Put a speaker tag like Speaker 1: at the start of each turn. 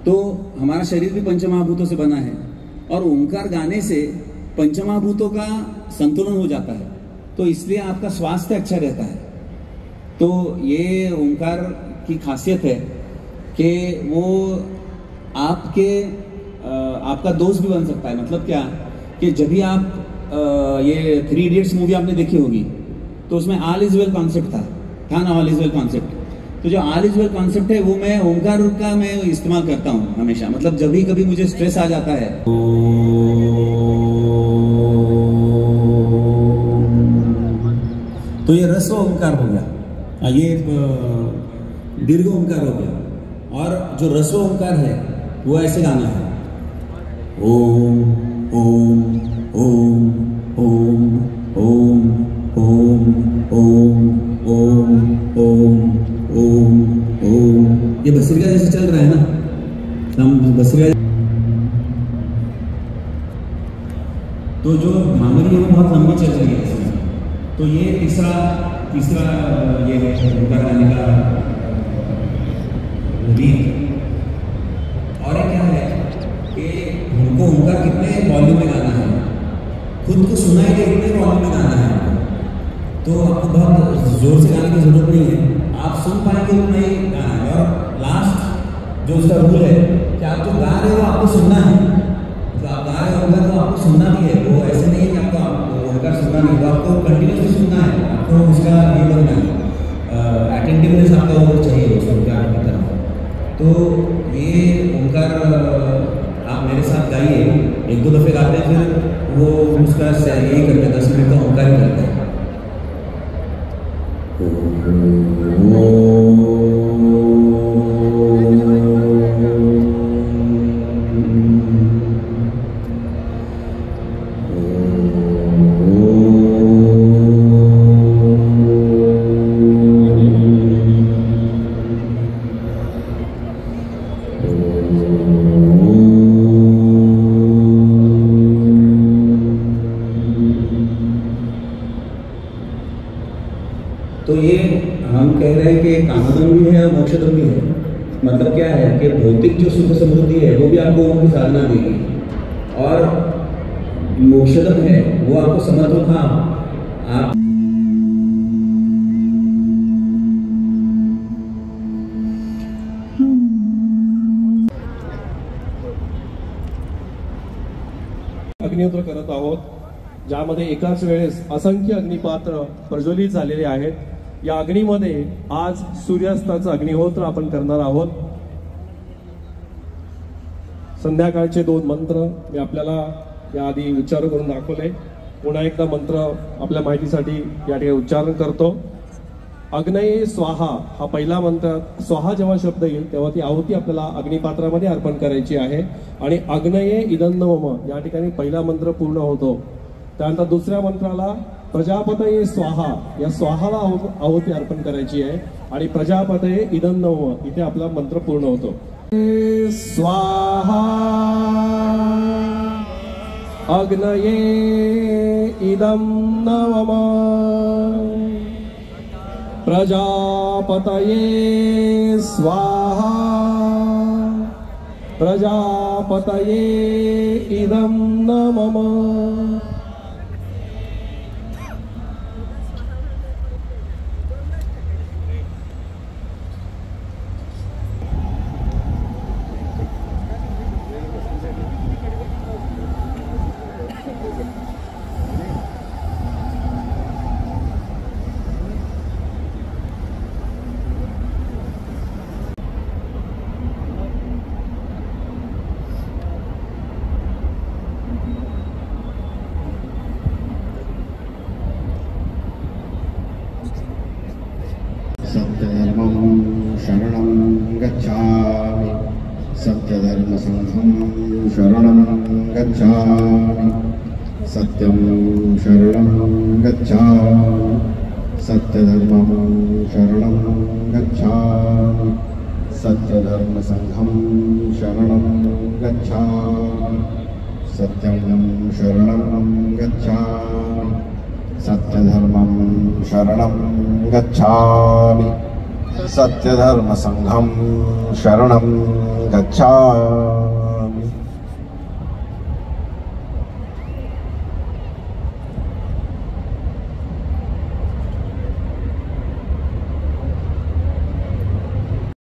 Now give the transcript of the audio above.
Speaker 1: तो हमारा शरीर भी पंचमहाभूतों से बना है और ओंकार गाने से पंचमहाभूतों का संतुलन हो जाता है, तो इसलिए आपका स्वास्थ्य अच्छा रहता है। तो ये ओंकार की खासियत है कि वो आपका दोस्त भी बन सकता है। मतलब क्या कि जब भी आप ये 3 इडियट्स मूवी आपने देखी होगी तो उसमें ऑल इज वेल कॉन्सेप्ट था ना, ऑल इज वेल कॉन्सेप्ट। तो जो ऑल इज वेल कॉन्सेप्ट है वो मैं ओंकार का मैं इस्तेमाल करता हूँ हमेशा। मतलब जब भी कभी मुझे स्ट्रेस आ जाता है तो ये रस्व ओंकार हो गया, ये दीर्घ ओंकार हो गया। और जो रस्व ओंकार है वो ऐसे गाना है, ओम ओम ओम ओम ओम ओम ओम ओम ओम ओम ओम। ये बसरिया जैसे चल रहा है ना, हम बसरिया। तो जो भांगड़ी है वो बहुत लंबी चल रही है इसमें। तो ये तीसरा ये है ओंकार गाने का रीत। और क्या है कि हमको ओंकार कितने वॉल्यूम में गाना है, खुद को सुनाई दे कितने वॉल्यूम में गाना है हमको। तो आपको बहुत जोर से गाने की जरूरत नहीं है, आप सुन पाएंगे उतना ही गाना है। और लास्ट जो उसका रूल है कि आप जो गा रहे हो आपको सुनना है, जो आप गा रहे होगा तो आपको सुनना भी है। वो ऐसे नहीं है कि आपको ओंकार सुनना नहीं, वो आपको कंटिन्यूसली सुनना है, आपको उसका ये बनना है, अटेंटिवनेस आपका वो चाहिए उस ओंकार की तरफ। तो ये ओंकार आप मेरे साथ गाइए, 1-2 दफ़े गाते हैं फिर वो उसका यही करते हैं, 10 मिनट का ओंकार ही करते हैं। तो ये हम कह रहे हैं कि कामधन भी है और मोक्षधन भी है। मतलब क्या है कि भौतिक जो सुख समृद्धि है वो भी आपको उनकी साधना देगी, और मोक्षधन है वो आपको समर्थन था आप
Speaker 2: अग्निहोत्र करत आहोत, ज्यामध्ये एकाच वेळेस असंख्य अग्निपात्र प्रज्वलित झालेले आहेत। या अग्नीमध्ये आज सूर्यास्ताचं अग्निहोत्र आपण करणार आहोत। संध्याकाळचे 2 मंत्र मी आपल्याला याआधी उच्चार करून दाखवले, पुन्हा एकदा मंत्र आपल्या माहितीसाठी या ठिकाणी उच्चारण करतो। अग्नये स्वाहा हा पहिला मंत्र। स्वाहा जेव्हा शब्द येईल तेव्हा ती आहुती आपल्याला अग्निपात्रामध्ये अर्पण करायची आहे, आणि अग्नये इदन्नवम या ठिकाणी पहिला मंत्र पूर्ण होतो। त्यानंतर दुसऱ्या मंत्राला प्रजापतये स्वाहा, या स्वाहाला आहुती अर्पण करायची आहे, आणि प्रजापतये इदन्नवम इथे आपला मंत्र पूर्ण होतो। स्वाहा अग्नये इदं नवम प्रजापतये स्वाहा प्रजापतये इदं नमः।
Speaker 3: सत्यधर्मं शरणं गच्छामि, सत्यधर्मसंघं शरणं गच्छामि, सत्यं शरणं गच्छामि, सत्यधर्मं शरणं गच्छामि, सत्यधर्मसंघं शरणं गच्छामि, सत्यं शरणं गच्छामि, सत्यधर्मं शरणं गच्छामि, सत्यधर्मसंघं शरणं गच्छामि।